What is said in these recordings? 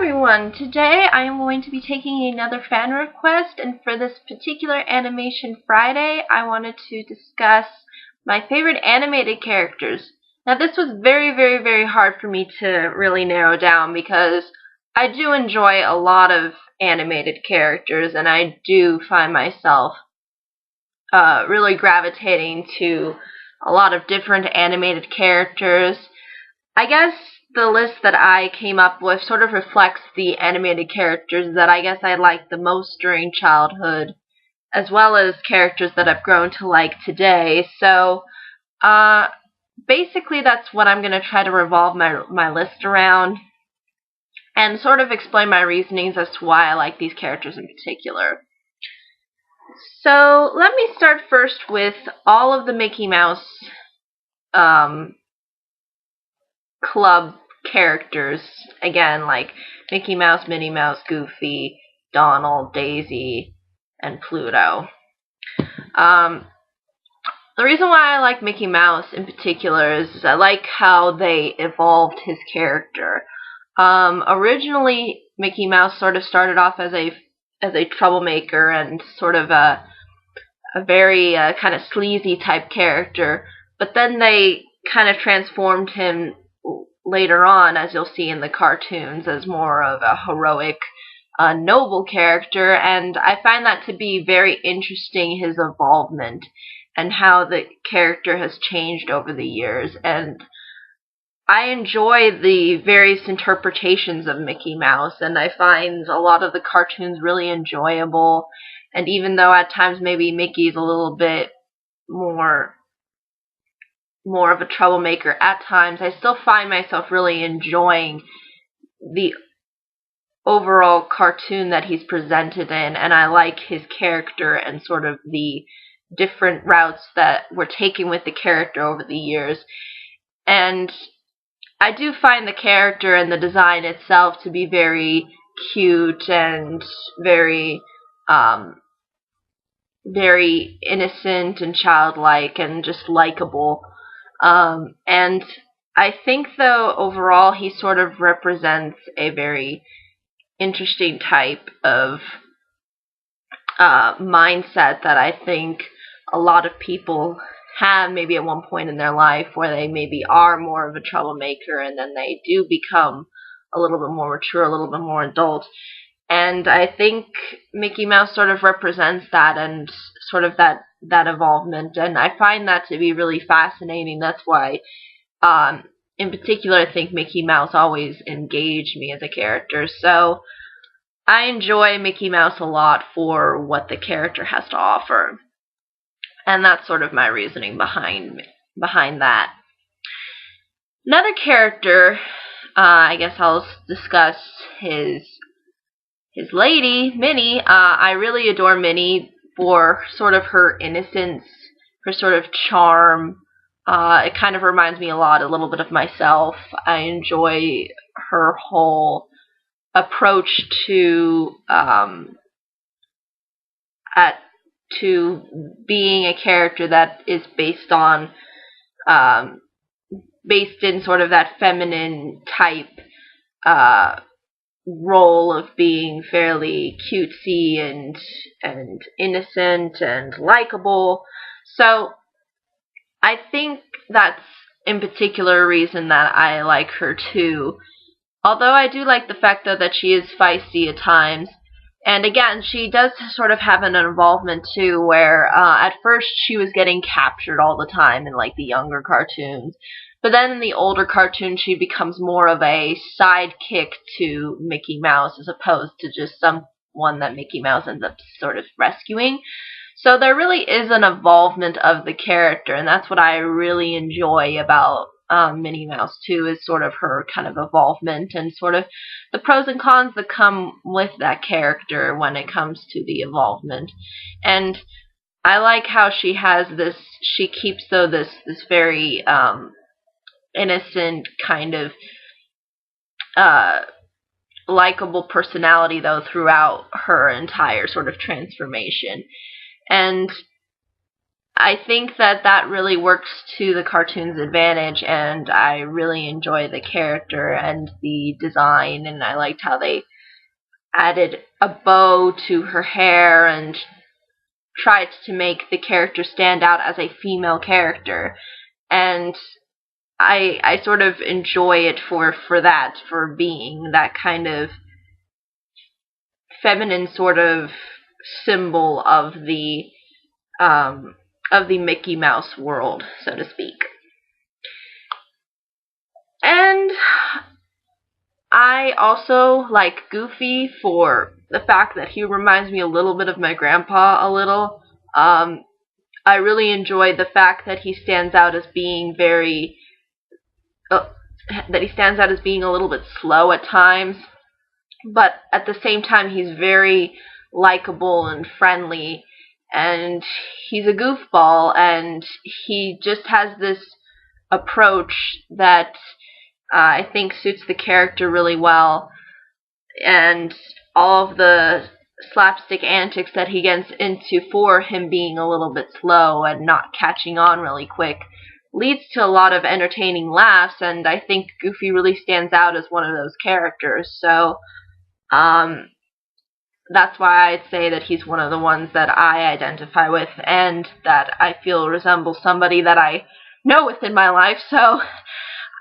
everyone! Today I am going to be taking another fan request, and for this particular Animation Friday I wanted to discuss my favorite animated characters. Now this was very hard for me to really narrow down because I do enjoy a lot of animated characters, and I do find myself really gravitating to a lot of different animated characters. I guess the list that I came up with sort of reflects the animated characters that I guess I liked the most during childhood, as well as characters that I've grown to like today. So, basically that's what I'm going to try to revolve my list around, and sort of explain my reasonings as to why I like these characters in particular. So, let me start first with all of the Mickey Mouse club characters, again, like Mickey Mouse, Minnie Mouse, Goofy, Donald, Daisy, and Pluto. The reason why I like Mickey Mouse in particular is I like how they evolved his character. Originally, Mickey Mouse sort of started off as a troublemaker and sort of a very kind of sleazy type character, but then they kind of transformed him later on, as you'll see in the cartoons, as more of a heroic, noble character, and I find that to be very interesting, his evolvement, and how the character has changed over the years, and I enjoy the various interpretations of Mickey Mouse, and I find a lot of the cartoons really enjoyable, and even though at times maybe Mickey's a little bit more of a troublemaker at times, I still find myself really enjoying the overall cartoon that he's presented in, and I like his character and sort of the different routes that were taken with the character over the years. And I do find the character and the design itself to be very cute and very innocent and childlike and just likable. And I think, though, overall he sort of represents a very interesting type of mindset that I think a lot of people have maybe at one point in their life, where they maybe are more of a troublemaker and then they do become a little bit more mature, a little bit more adult. And I think Mickey Mouse sort of represents that, and sort of that evolvement, and I find that to be really fascinating. That's why, in particular, I think Mickey Mouse always engaged me as a character. So I enjoy Mickey Mouse a lot for what the character has to offer, and that's sort of my reasoning behind that. Another character, I guess I'll discuss his lady, Minnie. I really adore Minnie for sort of her innocence, her sort of charm. It kind of reminds me a little bit of myself. I enjoy her whole approach to being a character that is based in sort of that feminine type role of being fairly cutesy and innocent and likable. So I think that's in particular a reason that I like her too. Although I do like the fact, though, that she is feisty at times. And again, she does sort of have an involvement too, where at first she was getting captured all the time in like the younger cartoons. But then in the older cartoons, she becomes more of a sidekick to Mickey Mouse, as opposed to just someone that Mickey Mouse ends up sort of rescuing. So there really is an evolvement of the character, and that's what I really enjoy about Minnie Mouse too, is sort of her kind of evolvement and sort of the pros and cons that come with that character when it comes to the evolvement. And I like how she keeps though this very innocent kind of likable personality, though, throughout her entire sort of transformation. And I think that that really works to the cartoon's advantage, and I really enjoy the character and the design, and I liked how they added a bow to her hair and tried to make the character stand out as a female character. And I sort of enjoy it for that, for being that kind of feminine sort of symbol of the Mickey Mouse world, so to speak. And I also like Goofy for the fact that he reminds me a little bit of my grandpa a little. I really enjoy the fact that he stands out as being a little bit slow at times, but at the same time he's very likable and friendly, and he's a goofball, and he just has this approach that I think suits the character really well, and all of the slapstick antics that he gets into for him being a little bit slow and not catching on really quick leads to a lot of entertaining laughs, and I think Goofy really stands out as one of those characters. So that's why I'd say that he's one of the ones that I identify with and that I feel resembles somebody that I know within my life. So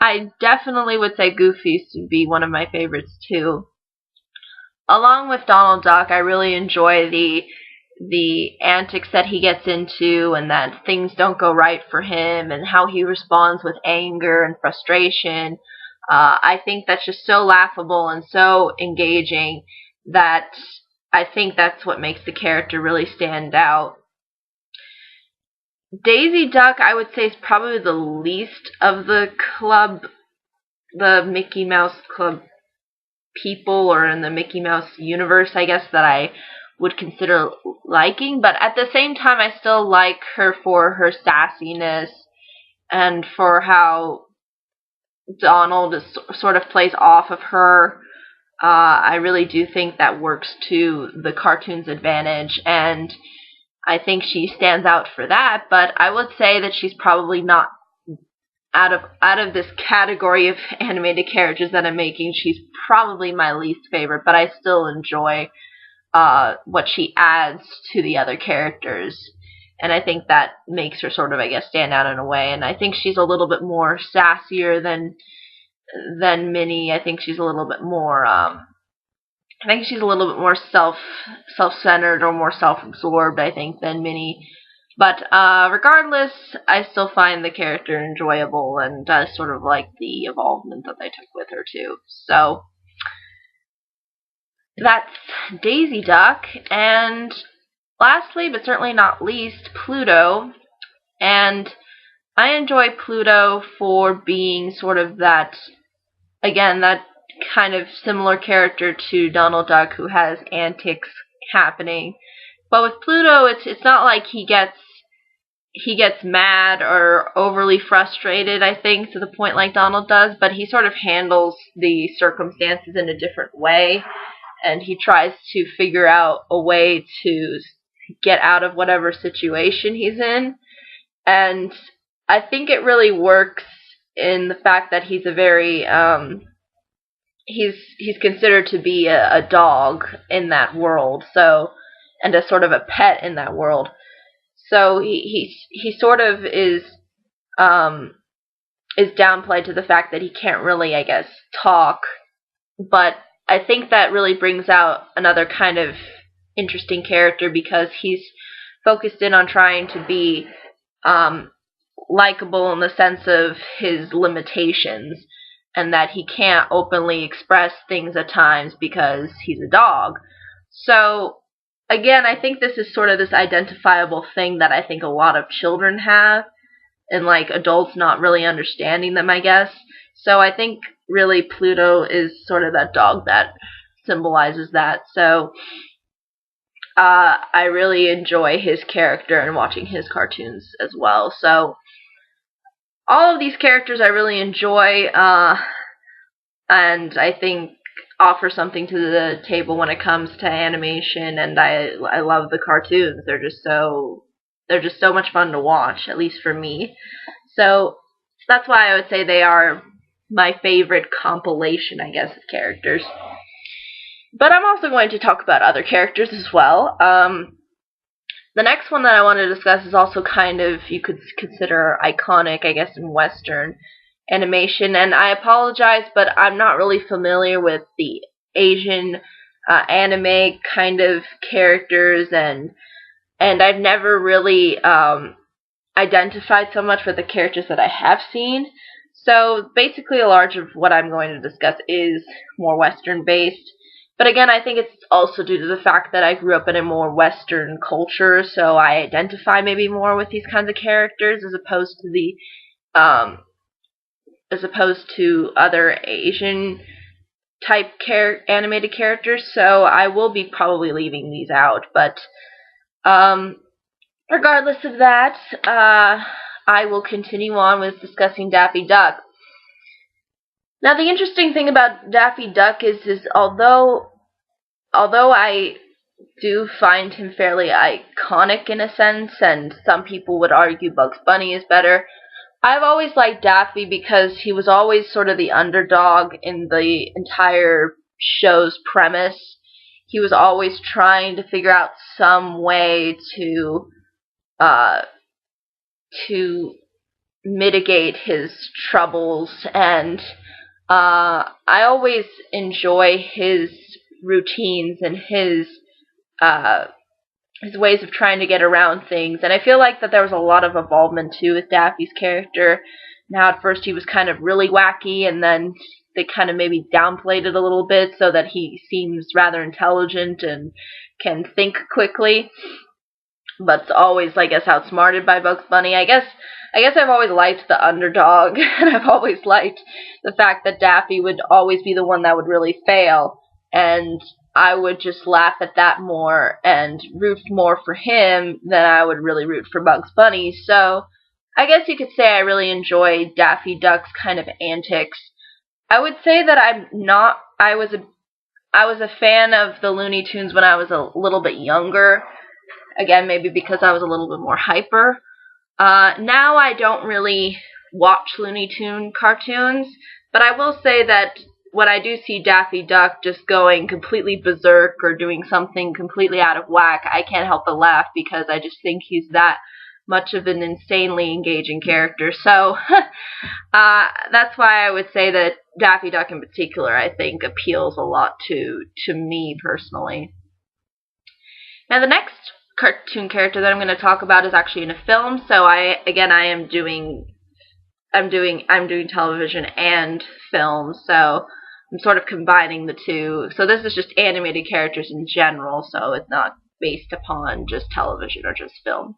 I definitely would say Goofy to be one of my favorites too. Along with Donald Duck, I really enjoy the antics that he gets into, and that things don't go right for him, and how he responds with anger and frustration. I think that's just so laughable and so engaging that I think that's what makes the character really stand out. Daisy Duck, I would say, is probably the least of the Mickey Mouse Club people, or in the Mickey Mouse universe, I guess, that I would consider liking, but at the same time I still like her for her sassiness and for how Donald sort of plays off of her. I really do think that works to the cartoon's advantage, and I think she stands out for that, but I would say that she's probably not out of this category of animated characters that I'm making, she's probably my least favorite, but I still enjoy what she adds to the other characters, and I think that makes her sort of, I guess, stand out in a way. And I think she's a little bit more sassier than Minnie. I think she's a little bit more self-centered or more self-absorbed, I think, than Minnie. But regardless, I still find the character enjoyable, and I sort of like the evolvement that they took with her too. So that's Daisy Duck. And lastly, but certainly not least, Pluto. And I enjoy Pluto for being sort of that, again, that kind of similar character to Donald Duck, who has antics happening. But with Pluto, it's not like he gets mad or overly frustrated, I think, to the point like Donald does, but he sort of handles the circumstances in a different way, and he tries to figure out a way to get out of whatever situation he's in. And I think it really works in the fact that he's a very he's considered to be a dog in that world, so, and a sort of a pet in that world. So he sort of is downplayed to the fact that he can't really, I guess, talk. But I think that really brings out another kind of interesting character, because he's focused in on trying to be likable in the sense of his limitations, and that he can't openly express things at times because he's a dog. So again, I think this is sort of this identifiable thing that I think a lot of children have, and like adults not really understanding them, I guess. So I think really Pluto is sort of that dog that symbolizes that. So I really enjoy his character and watching his cartoons as well. So all of these characters I really enjoy, and I think offer something to the table when it comes to animation, and I love the cartoons. They're just so they're just so much fun to watch, at least for me. So that's why I would say they are my favorite compilation, I guess, of characters. But I'm also going to talk about other characters as well. The next one that I want to discuss is also kind of, you could consider iconic, I guess, in Western animation. And I apologize, but I'm not really familiar with the Asian anime kind of characters, and I've never really identified so much with the characters that I have seen. So basically a large of what I'm going to discuss is more Western based. But again, I think it's also due to the fact that I grew up in a more Western culture, so I identify maybe more with these kinds of characters as opposed to other Asian type animated characters. So I will be probably leaving these out, but regardless of that, I will continue on with discussing Daffy Duck. Now, the interesting thing about Daffy Duck is although I do find him fairly iconic in a sense, and some people would argue Bugs Bunny is better, I've always liked Daffy because he was always sort of the underdog in the entire show's premise. He was always trying to figure out some way to mitigate his troubles, and I always enjoy his routines and his ways of trying to get around things. And I feel like that there was a lot of involvement too with Daffy's character. Now, at first he was kind of really wacky, and then they kind of maybe downplayed it a little bit so that he seems rather intelligent and can think quickly, but always, I guess, outsmarted by Bugs Bunny. I guess I've always liked the underdog, and I've always liked the fact that Daffy would always be the one that would really fail, and I would just laugh at that more and root more for him than I would really root for Bugs Bunny. So I guess you could say I really enjoy Daffy Duck's kind of antics. I would say that I was a fan of the Looney Tunes when I was a little bit younger. Again, maybe because I was a little bit more hyper. Now I don't really watch Looney Tune cartoons, but I will say that when I do see Daffy Duck just going completely berserk or doing something completely out of whack, I can't help but laugh because I just think he's that much of an insanely engaging character. So that's why I would say that Daffy Duck in particular, I think, appeals a lot to me personally. Now, the next cartoon character that I'm going to talk about is actually in a film. So I'm doing television and film, so I'm sort of combining the two. So this is just animated characters in general, so it's not based upon just television or just film.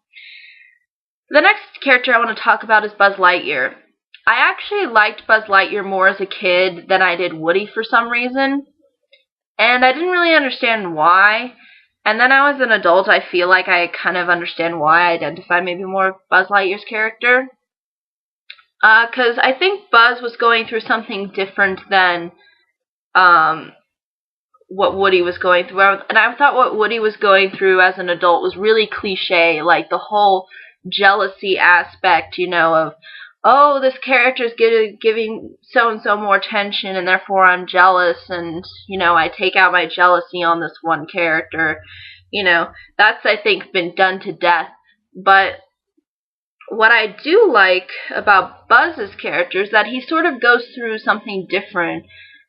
The next character I want to talk about is Buzz Lightyear. I actually liked Buzz Lightyear more as a kid than I did Woody for some reason, and I didn't really understand why. And then I was an adult, I feel like I kind of understand why I identify maybe more with Buzz Lightyear's character. Because I think Buzz was going through something different than what Woody was going through. And I thought what Woody was going through as an adult was really cliche, like the whole jealousy aspect, of, oh, this character is giving so-and-so more attention, and therefore I'm jealous, and, I take out my jealousy on this one character. That's, I think, been done to death. But what I do like about Buzz's character is that he sort of goes through something different,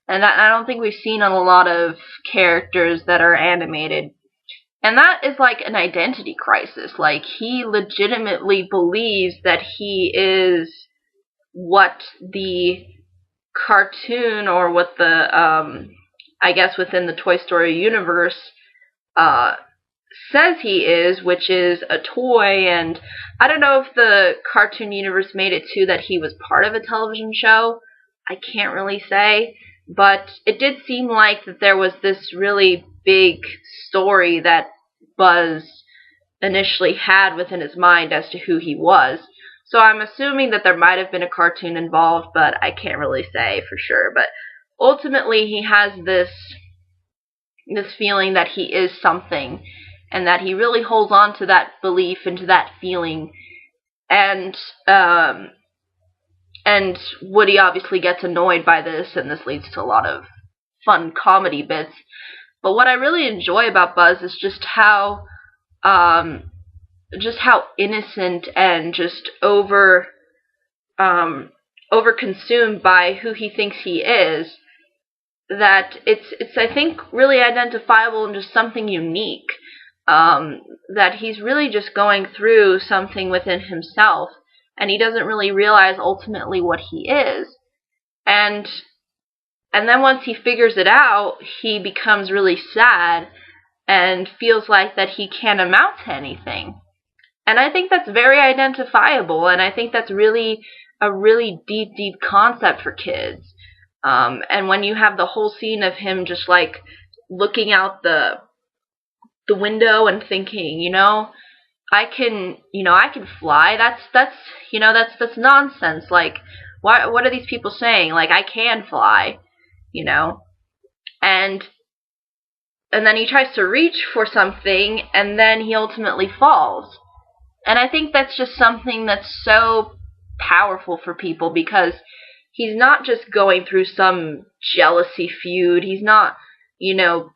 and I don't think we've seen on a lot of characters that are animated. And that is like an identity crisis. Like, he legitimately believes that he is what the cartoon, or what the, I guess within the Toy Story universe, says he is, which is a toy. And I don't know if the cartoon universe made it too that he was part of a television show. I can't really say. But it did seem like that there was this really big story that Buzz initially had within his mind as to who he was. So I'm assuming that there might have been a cartoon involved, but I can't really say for sure. But ultimately, he has this feeling that he is something, and that he really holds on to that belief and to that feeling. And Woody obviously gets annoyed by this, and this leads to a lot of fun comedy bits. But what I really enjoy about Buzz is just how innocent and just over-consumed by who he thinks he is, that it's I think really identifiable and just something unique. That he's really just going through something within himself, and he doesn't really realize ultimately what he is. And then once he figures it out, he becomes really sad and feels like that he can't amount to anything. And I think that's very identifiable, and I think that's really a really deep, deep concept for kids. And when you have the whole scene of him just like looking out the window and thinking, I can fly. That's nonsense. Like, what are these people saying? Like, I can fly, and then he tries to reach for something, and then he ultimately falls. And I think that's just something that's so powerful for people, because he's not just going through some jealousy feud. He's not,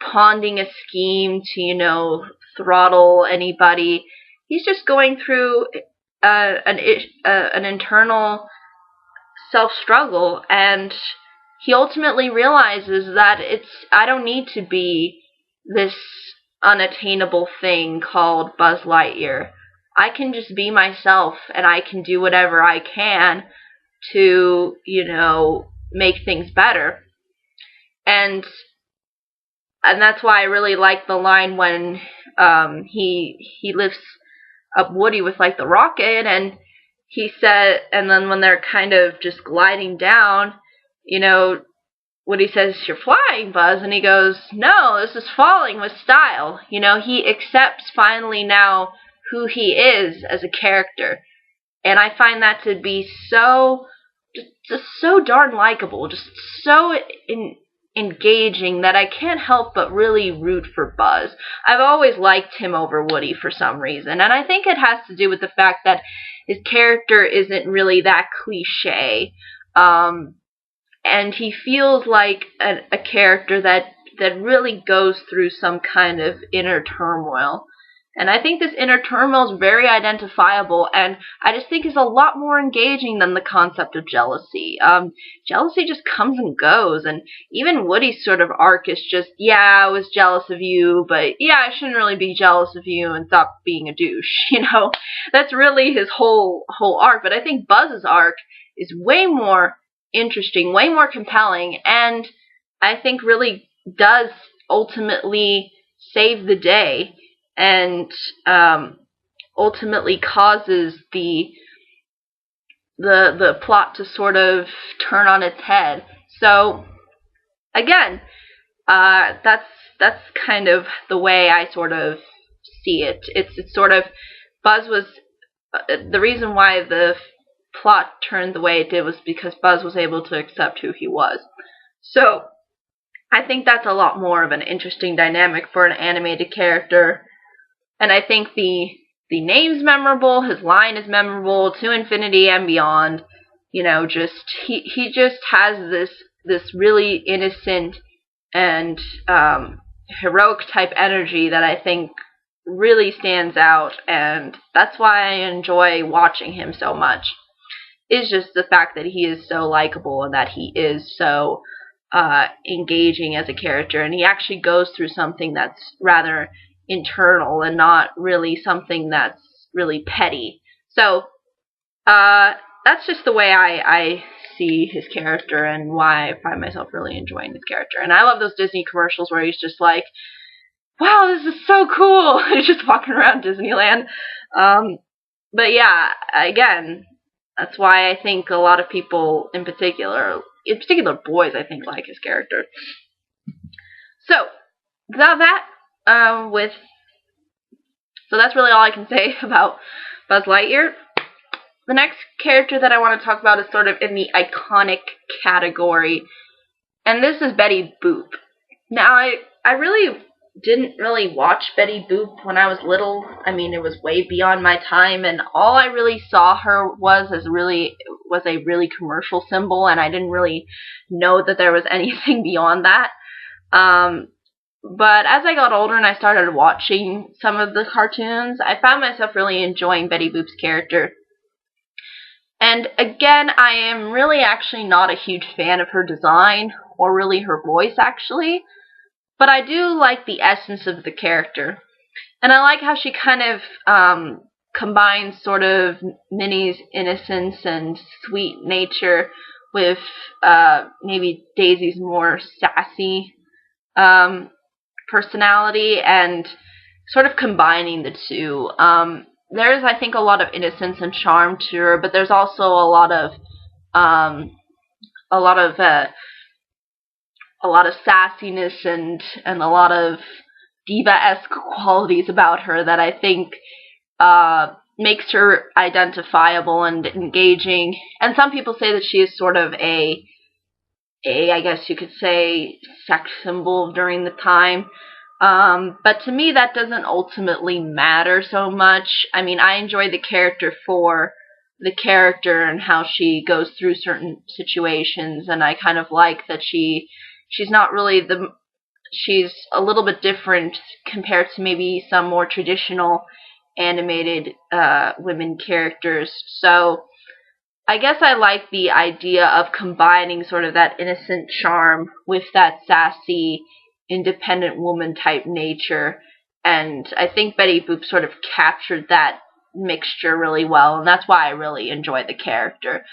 pawning a scheme to, throttle anybody. He's just going through an internal self-struggle, and he ultimately realizes that I don't need to be this unattainable thing called Buzz Lightyear. I can just be myself, and I can do whatever I can to, make things better. And that's why I really like the line when he lifts up Woody with like the rocket, and he said, and then when they're kind of just gliding down, Woody says, "You're flying, Buzz," and he goes, "No, this is falling with style." He accepts finally now who he is as a character, and I find that to be just so darn likable, just so engaging, that I can't help but really root for Buzz. I've always liked him over Woody for some reason, and I think it has to do with the fact that his character isn't really that cliche, and he feels like a character that really goes through some kind of inner turmoil. And I think this inner turmoil is very identifiable, and I just think is a lot more engaging than the concept of jealousy. Jealousy just comes and goes, and even Woody's sort of arc is just, yeah, I was jealous of you, but yeah, I shouldn't really be jealous of you, and stop being a douche, That's really his whole arc. But I think Buzz's arc is way more interesting, way more compelling, and I think really does ultimately save the day, and ultimately causes the plot to sort of turn on its head. So again, that's kind of the way I sort of see it. It's sort of, Buzz was the reason why the plot turned the way it did was because Buzz was able to accept who he was. So I think that's a lot more of an interesting dynamic for an animated character. And I think the name's memorable, his line is memorable, to infinity and beyond. Just he just has this really innocent and heroic type energy that I think really stands out, and that's why I enjoy watching him so much. Is just the fact that he is so likable, and that he is so engaging as a character, and he actually goes through something that's rather internal and not really something that's really petty. So that's just the way I see his character, and why I find myself really enjoying his character. And I love those Disney commercials where he's just like, wow, this is so cool. He's just walking around Disneyland. But yeah, again, that's why I think a lot of people in particular boys, I think, like his character. So so that's really all I can say about Buzz Lightyear. The next character that I want to talk about is sort of in the iconic category, and this is Betty Boop. Now, I really didn't really watch Betty Boop when I was little. I mean, it was way beyond my time, and all I really saw her was a really commercial symbol, and I didn't really know that there was anything beyond that. Um, but as I got older and I started watching some of the cartoons, I found myself really enjoying Betty Boop's character. And again, I am really actually not a huge fan of her design, or really her voice actually, but I do like the essence of the character. And I like how she kind of combines sort of Minnie's innocence and sweet nature with maybe Daisy's more sassy personality, and sort of combining the two. There's, I think, a lot of innocence and charm to her, but there's also um, a lot of a lot of sassiness and a lot of diva-esque qualities about her that I think makes her identifiable and engaging. And some people say that she is sort of I guess you could say, sex symbol during the time. But to me, that doesn't ultimately matter so much. I mean, I enjoy the character for the character and how she goes through certain situations, and I kind of like that she's not really she's a little bit different compared to maybe some more traditional animated women characters. So I guess I like the idea of combining sort of that innocent charm with that sassy, independent woman type nature. And I think Betty Boop sort of captured that mixture really well, and that's why I really enjoy the character.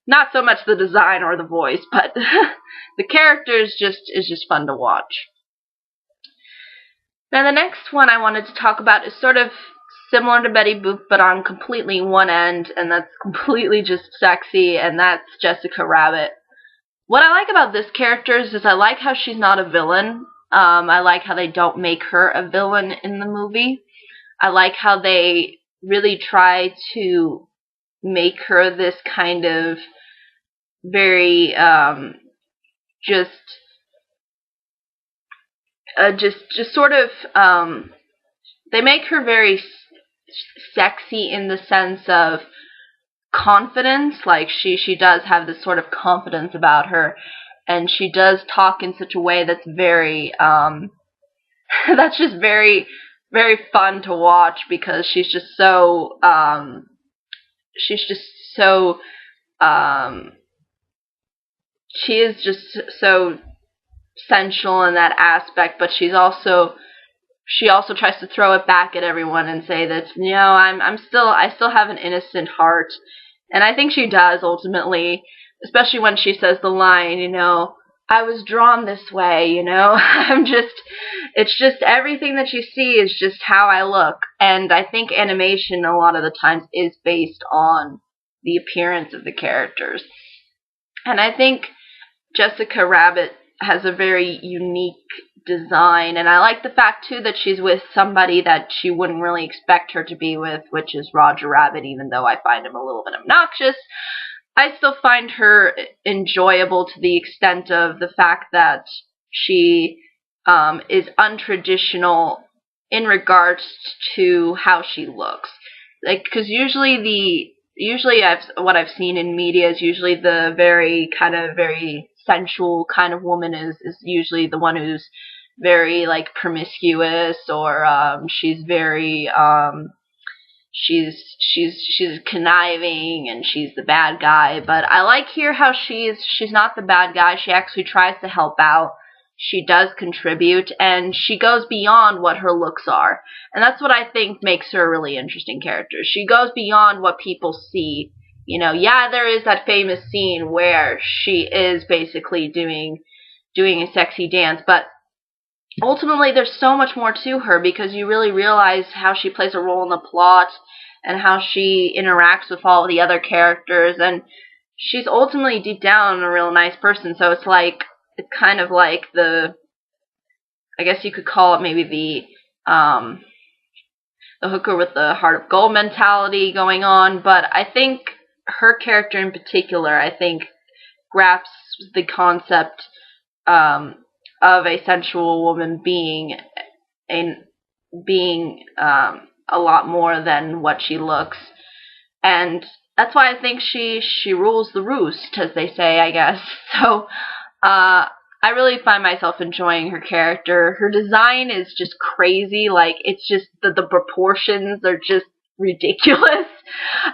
Not so much the design or the voice, but the character is just fun to watch. Now the next one I wanted to talk about is sort of similar to Betty Boop, but on completely one end, and that's completely just sexy, and that's Jessica Rabbit. What I like about this character is I like how she's not a villain. I like how they don't make her a villain in the movie. I like how they really try to make her this kind of very just sort of they make her very sexy in the sense of confidence. Like she does have this sort of confidence about her, and she does talk in such a way that's very that's just very very fun to watch, because she's just so she's just so she is just so sensual in that aspect, but she also tries to throw it back at everyone and say that, I still have an innocent heart. And I think she does ultimately, especially when she says the line, I was drawn this way, it's just everything that you see is just how I look. And I think animation a lot of the times is based on the appearance of the characters. And I think Jessica Rabbit has a very unique design, and I like the fact too that she's with somebody that she wouldn't really expect her to be with, which is Roger Rabbit. Even though I find him a little bit obnoxious, I still find her enjoyable to the extent of the fact that she is untraditional in regards to how she looks. Like, because usually what I've seen in media is usually the very sensual kind of woman is usually the one who's very like promiscuous, or she's very she's conniving and she's the bad guy. But I like here how she's not the bad guy. She actually tries to help out. She does contribute, and she goes beyond what her looks are. And that's what I think makes her a really interesting character. She goes beyond what people see. There is that famous scene where she is basically doing a sexy dance, but ultimately there's so much more to her, because you really realize how she plays a role in the plot and how she interacts with all the other characters, and she's ultimately deep down a real nice person. So it's kind of like I guess you could call it maybe the hooker with the heart of gold mentality going on. But I think her character in particular, I think, grasps the concept of a sensual woman being in being a lot more than what she looks, and that's why I think she rules the roost, as they say, I guess. So I really find myself enjoying her character. Her design is just crazy. Like, it's just the proportions are just ridiculous.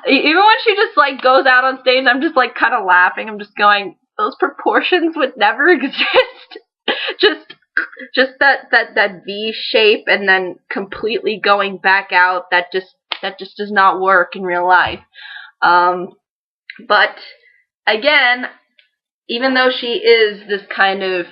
Even when she just like goes out on stage, I'm just like kind of laughing. I'm just going, those proportions would never exist. just that V shape and then completely going back out. That just does not work in real life. But again, even though she is this kind of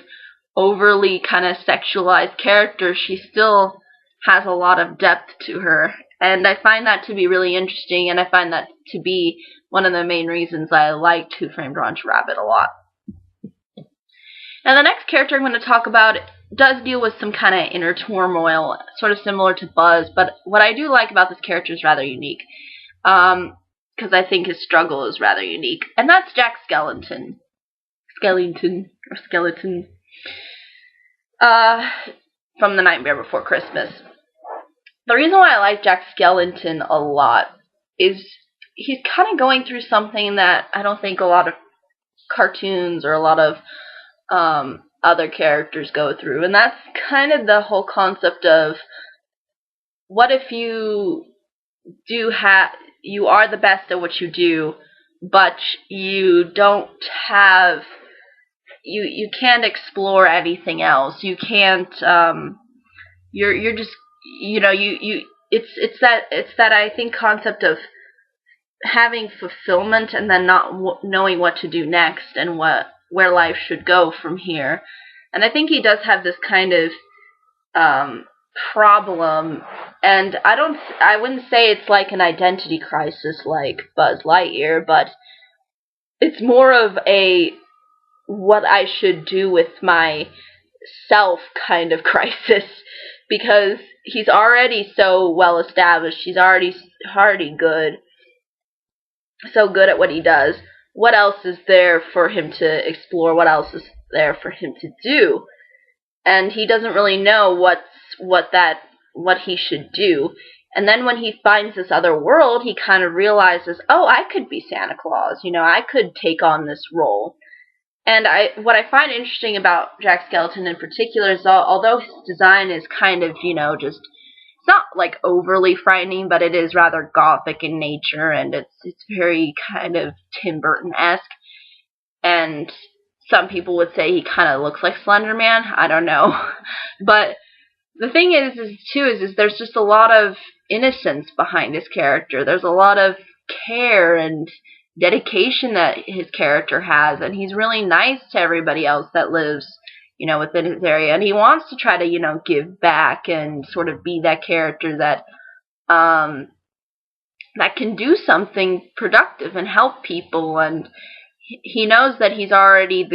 overly kind of sexualized character, she still has a lot of depth to her. And I find that to be really interesting, and I find that to be one of the main reasons I liked Who Framed Roger Rabbit a lot. Now, the next character I'm going to talk about does deal with some kind of inner turmoil, sort of similar to Buzz, but what I do like about this character is rather unique, because I think his struggle is rather unique, and that's Jack Skellington. Skeleton. From The Nightmare Before Christmas. The reason why I like Jack Skellington a lot is he's kind of going through something that I don't think a lot of cartoons or a lot of other characters go through, and that's kind of the whole concept of what if you are the best at what you do, but you don't have you can't explore anything else. You can't you're just it's that I think concept of having fulfillment and then not knowing what to do next and where life should go from here. And I think he does have this kind of problem, and I wouldn't say it's like an identity crisis like Buzz Lightyear, but it's more of a what I should do with my self kind of crisis, because he's already so well established. He's already good, so good at what he does. What else is there for him to explore? What else is there for him to do? And he doesn't really know what he should do. And then when he finds this other world, he kind of realizes, oh, I could be Santa Claus. I could take on this role. And what I find interesting about Jack Skellington in particular is although his design is kind of, just, it's not like overly frightening, but it is rather gothic in nature, and it's very kind of Tim Burton-esque. And some people would say he kind of looks like Slender Man. I don't know. But the thing is there's just a lot of innocence behind his character. There's a lot of care and dedication that his character has, and he's really nice to everybody else that lives, within his area, and he wants to try to, give back and sort of be that character that that can do something productive and help people, and he knows that he's already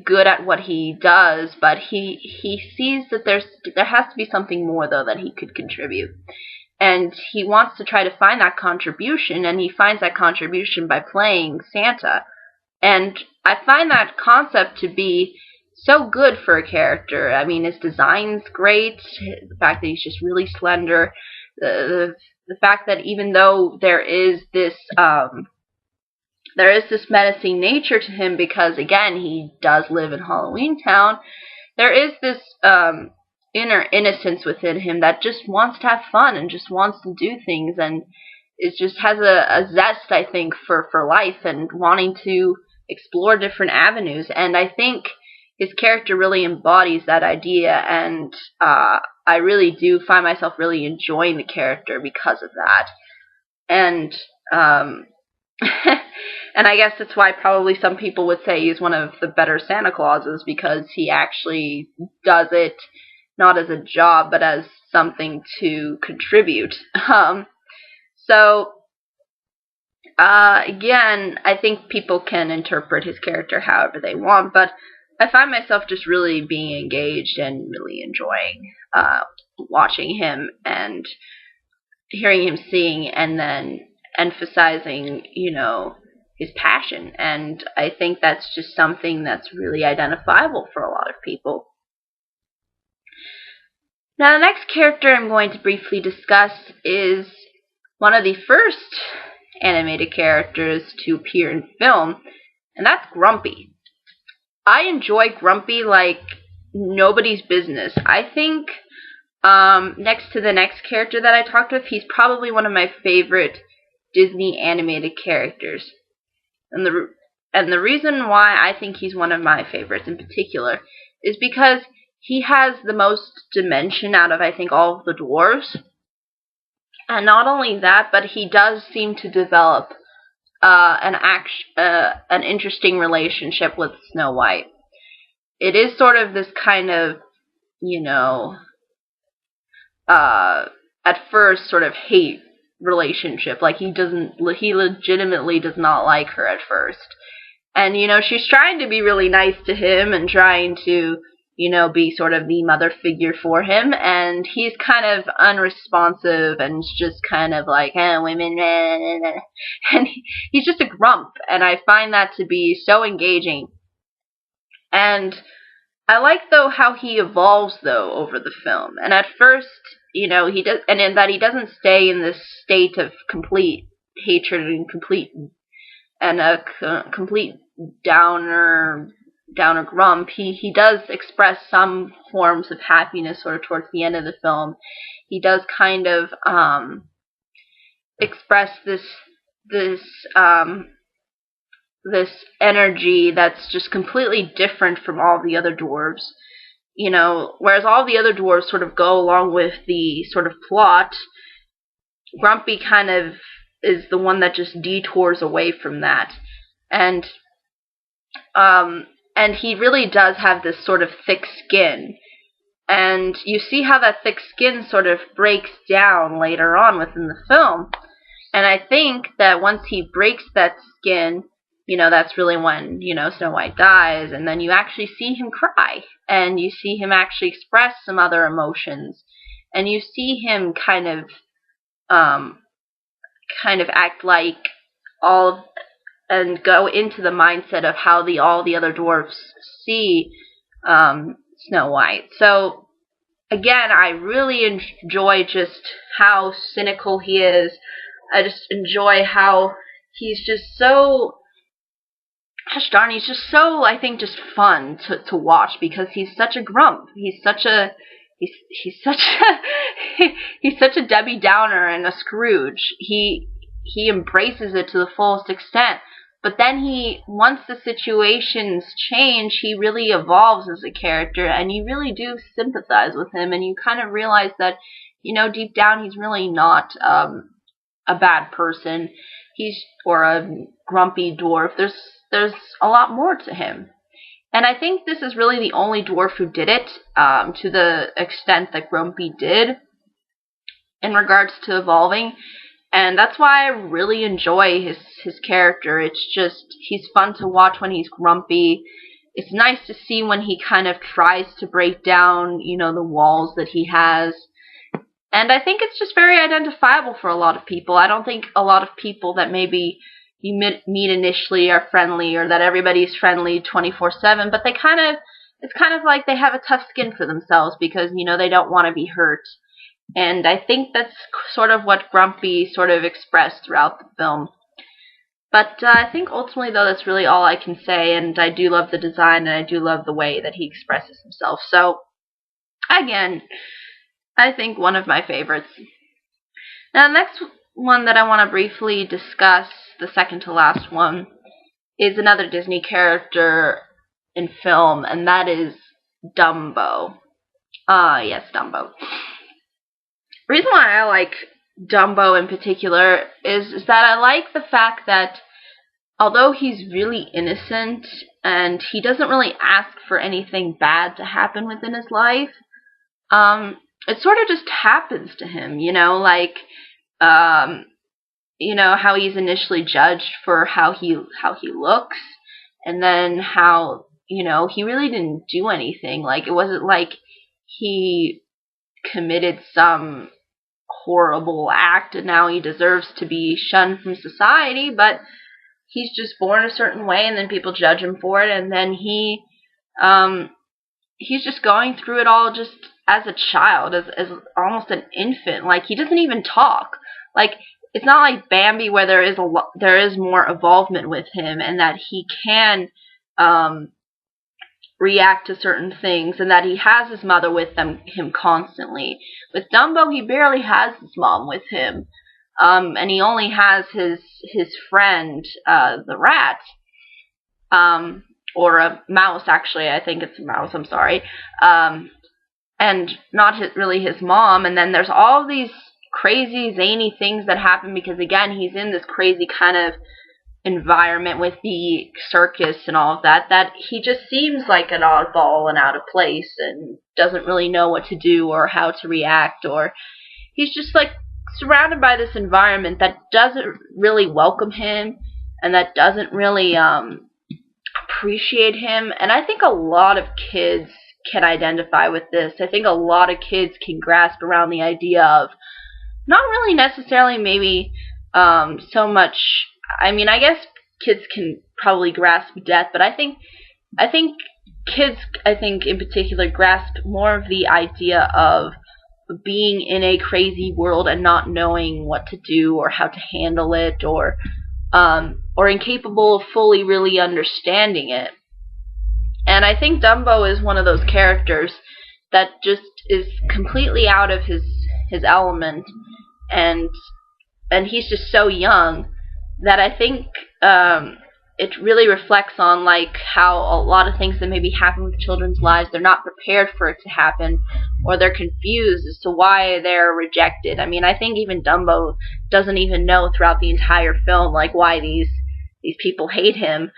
good at what he does, but he sees that there has to be something more though that he could contribute. And he wants to try to find that contribution, and he finds that contribution by playing Santa. And I find that concept to be so good for a character. I mean, his design's great, the fact that he's just really slender, the fact that even though there is this menacing nature to him, because again, he does live in Halloween Town, there is this inner innocence within him that just wants to have fun and just wants to do things, and it just has a zest, I think, for life and wanting to explore different avenues. And I think his character really embodies that idea, and I really do find myself really enjoying the character because of that. And and I guess that's why probably some people would say he's one of the better Santa Clauses, because he actually does it not as a job, but as something to contribute. So, again, I think people can interpret his character however they want, but I find myself just really being engaged and really enjoying watching him and hearing him sing, and then emphasizing, his passion. And I think that's just something that's really identifiable for a lot of people. Now, the next character I'm going to briefly discuss is one of the first animated characters to appear in film, and that's Grumpy. I enjoy Grumpy like nobody's business. I think next to the next character that I talked with, he's probably one of my favorite Disney animated characters. And the reason why I think he's one of my favorites in particular is because he has the most dimension out of, I think, all of the dwarves. And not only that, but he does seem to develop an interesting relationship with Snow White. It is sort of this kind of, at first sort of hate relationship. Like he legitimately does not like her at first. And, she's trying to be really nice to him and trying to, be sort of the mother figure for him. And he's kind of unresponsive and just kind of like, women, and he's just a grump. And I find that to be so engaging. And I like, though, how he evolves, though, over the film. And at first, he does, and in that he doesn't stay in this state of complete hatred and complete downer grump. He does express some forms of happiness sort of towards the end of the film. He does kind of express this energy that's just completely different from all the other dwarves. Whereas all the other dwarves sort of go along with the sort of plot, Grumpy kind of is the one that just detours away from that. And he really does have this sort of thick skin. And you see how that thick skin sort of breaks down later on within the film. And I think that once he breaks that skin, that's really when, Snow White dies, and then you actually see him cry, and you see him actually express some other emotions, and you see him kind of act like and go into the mindset of how all the other dwarves see Snow White. So, again, I really enjoy just how cynical he is. I just enjoy how he's just so... Gosh darn, he's just so, I think, just fun to watch because he's such a grump. He's such a Debbie Downer and a Scrooge. He embraces it to the fullest extent. But then once the situations change, he really evolves as a character, and you really do sympathize with him, and you kind of realize that, deep down he's really not a bad person. Or a grumpy dwarf. There's a lot more to him. And I think this is really the only dwarf who did it, to the extent that Grumpy did, in regards to evolving. And that's why I really enjoy his character. It's just, he's fun to watch when he's grumpy. It's nice to see when he kind of tries to break down, the walls that he has. And I think it's just very identifiable for a lot of people. I don't think a lot of people that maybe you meet initially are friendly, or that everybody's friendly 24/7, but it's kind of like they have a tough skin for themselves because, they don't want to be hurt. And I think that's sort of what Grumpy sort of expressed throughout the film. But I think ultimately, though, that's really all I can say, and I do love the design, and I do love the way that he expresses himself. So, again, I think one of my favorites. Now, the next one that I want to briefly discuss, the second to last one, is another Disney character in film, and that is Dumbo. Yes, Dumbo. The reason why I like Dumbo in particular is that I like the fact that although he's really innocent and he doesn't really ask for anything bad to happen within his life, it sort of just happens to him, how he's initially judged for how he looks, and then how, he really didn't do anything. Like, it wasn't like he committed some horrible act and now he deserves to be shunned from society, but he's just born a certain way and then people judge him for it, and then he's just going through it all just as a child, as almost an infant. Like, he doesn't even talk. Like, it's not like Bambi where there is more involvement with him, and that he can react to certain things, and that he has his mother with him constantly. With Dumbo, he barely has his mom with him, and he only has his friend, the rat, or a mouse. Actually, I think it's a mouse. I'm sorry. And not really his mom. And then there's all these crazy, zany things that happen because, again, he's in this crazy kind of environment with the circus and all of that, that he just seems like an oddball and out of place and doesn't really know what to do or how to react, or he's just like surrounded by this environment that doesn't really welcome him and that doesn't really appreciate him. And I think a lot of kids can identify with this. I think a lot of kids can grasp around the idea of not really necessarily maybe so much. I mean, I guess kids can probably grasp death, but I think kids, in particular, grasp more of the idea of being in a crazy world and not knowing what to do or how to handle it, or incapable of fully really understanding it. And I think Dumbo is one of those characters that just is completely out of his element, and he's just so young that I think it really reflects on like how a lot of things that maybe happen with children's lives, they're not prepared for it to happen, or they're confused as to why they're rejected. I mean, I think even Dumbo doesn't even know throughout the entire film like why these people hate him.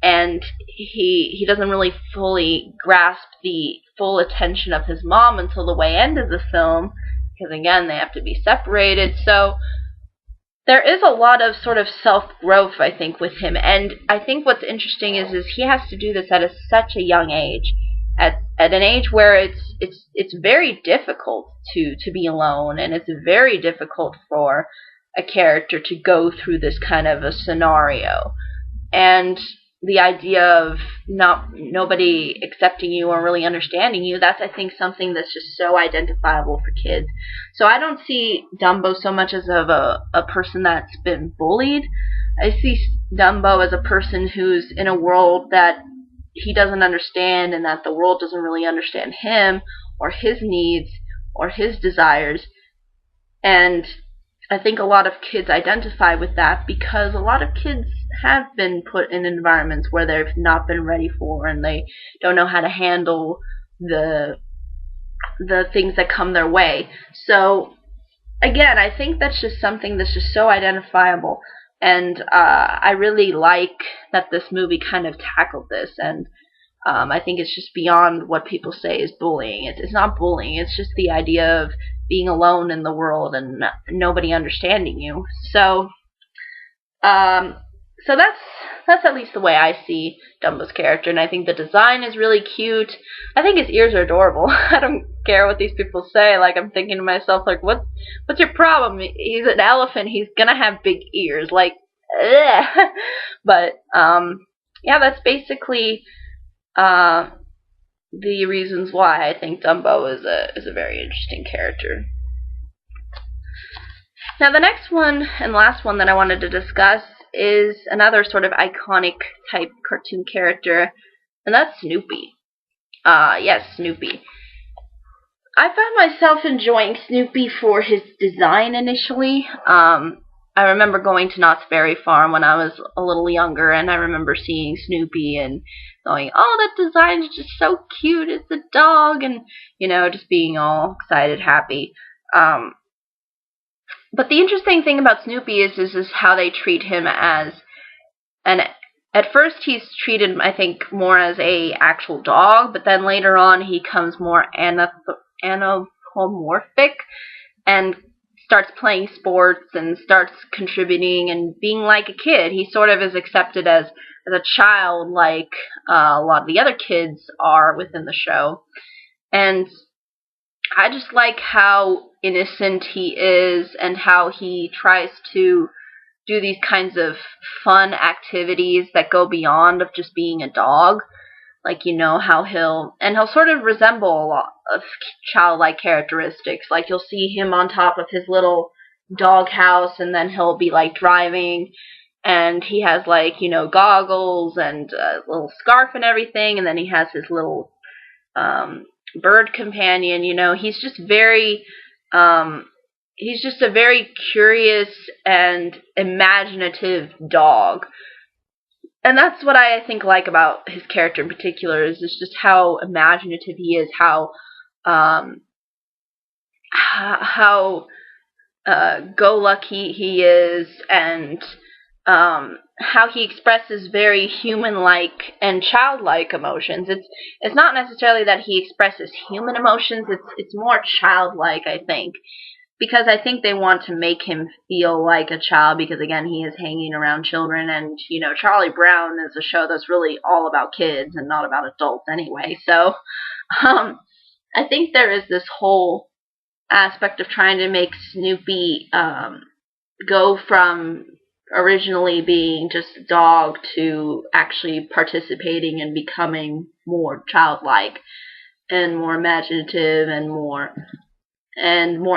And he doesn't really fully grasp the full attention of his mom until the way end of the film, because again, they have to be separated. So there is a lot of sort of self-growth, I think, with him. And I think what's interesting is he has to do this at such a young age, at an age where it's very difficult to be alone, and it's very difficult for a character to go through this kind of a scenario. And the idea of nobody accepting you or really understanding you, that's, I think, something that's just so identifiable for kids. So I don't see Dumbo so much as of a person that's been bullied. I see Dumbo as a person who's in a world that he doesn't understand, and that the world doesn't really understand him or his needs or his desires. And I think a lot of kids identify with that because a lot of kids have been put in environments where they've not been ready for, and they don't know how to handle the things that come their way. So again, I think that's just something that's just so identifiable, and I really like that this movie kind of tackled this. And I think it's just beyond what people say is bullying. It's not bullying. It's just the idea of being alone in the world and nobody understanding you. So that's at least the way I see Dumbo's character, and I think the design is really cute. I think his ears are adorable. I don't care what these people say. Like, I'm thinking to myself, like, what's your problem? He's an elephant. He's gonna have big ears. Like, ugh. But yeah, that's basically the reasons why I think Dumbo is a very interesting character. Now, the next one and last one that I wanted to discuss is another sort of iconic type cartoon character, and that's Snoopy. Yes, Snoopy. I found myself enjoying Snoopy for his design initially. I remember going to Knott's Berry Farm when I was a little younger, and I remember seeing Snoopy and going, oh, that design is just so cute, it's a dog, and, just being all excited, happy. But the interesting thing about Snoopy is how they treat him as at first he's treated, I think, more as a actual dog, but then later on he becomes more anthropomorphic and starts playing sports and starts contributing and being like a kid. He sort of is accepted as a child, like a lot of the other kids are within the show. And I just like how innocent he is and how he tries to do these kinds of fun activities that go beyond of just being a dog. like, you know, how he'll sort of resemble a lot of childlike characteristics. Like, you'll see him on top of his little dog house, and then he'll be like driving, and he has, like, you know, goggles and a little scarf and everything, and then he has his little bird companion. You know, he's just a very curious and imaginative dog. And that's what I think like about his character in particular, is just how imaginative he is, how go-lucky he is, and how he expresses very human-like and childlike emotions. It's not necessarily that he expresses human emotions. It's more childlike, I think, because I think they want to make him feel like a child, because, again, he is hanging around children, and, you know, Charlie Brown is a show that's really all about kids and not about adults anyway. So I think there is this whole aspect of trying to make Snoopy go from originally being just a dog to actually participating and becoming more childlike and more imaginative and more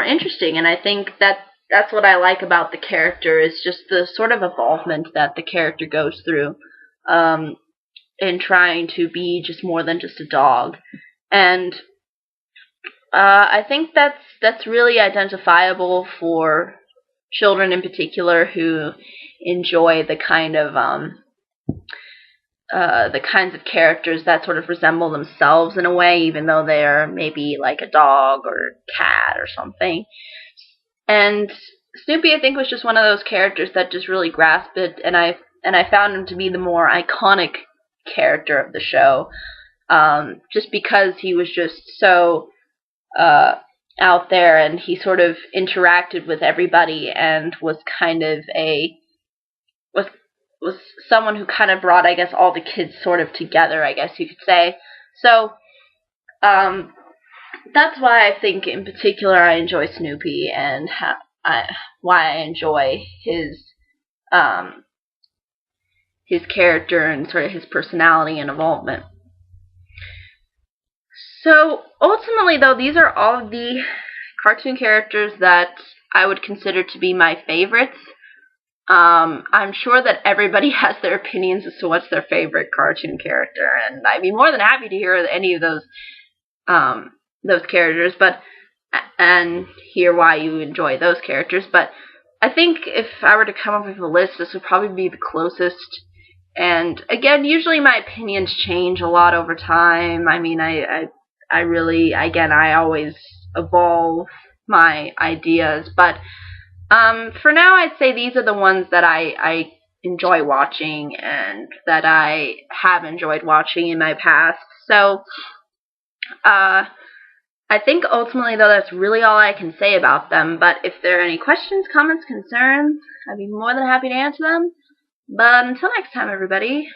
interesting. And I think that's what I like about the character, is just the sort of evolvement that the character goes through in trying to be just more than just a dog. And I think that's really identifiable for children in particular who enjoy the kind of the kinds of characters that sort of resemble themselves in a way, even though they're maybe like a dog or a cat or something. And Snoopy, I think, was just one of those characters that just really grasped it, and I found him to be the more iconic character of the show, just because he was just so out there, and he sort of interacted with everybody, and was kind of was someone who kind of brought, I guess, all the kids sort of together, I guess you could say. So that's why I think in particular I enjoy Snoopy, and why I enjoy his character and sort of his personality and involvement. So ultimately, though, these are all of the cartoon characters that I would consider to be my favorites. I'm sure that everybody has their opinions as to what's their favorite cartoon character, and I'd be more than happy to hear any of those characters, and hear why you enjoy those characters. But I think if I were to come up with a list, this would probably be the closest. And again, usually my opinions change a lot over time. I mean, I really, again, I always evolve my ideas, but for now, I'd say these are the ones that I enjoy watching, and that I have enjoyed watching in my past. So, I think ultimately, though, that's really all I can say about them. But if there are any questions, comments, concerns, I'd be more than happy to answer them. But until next time, everybody,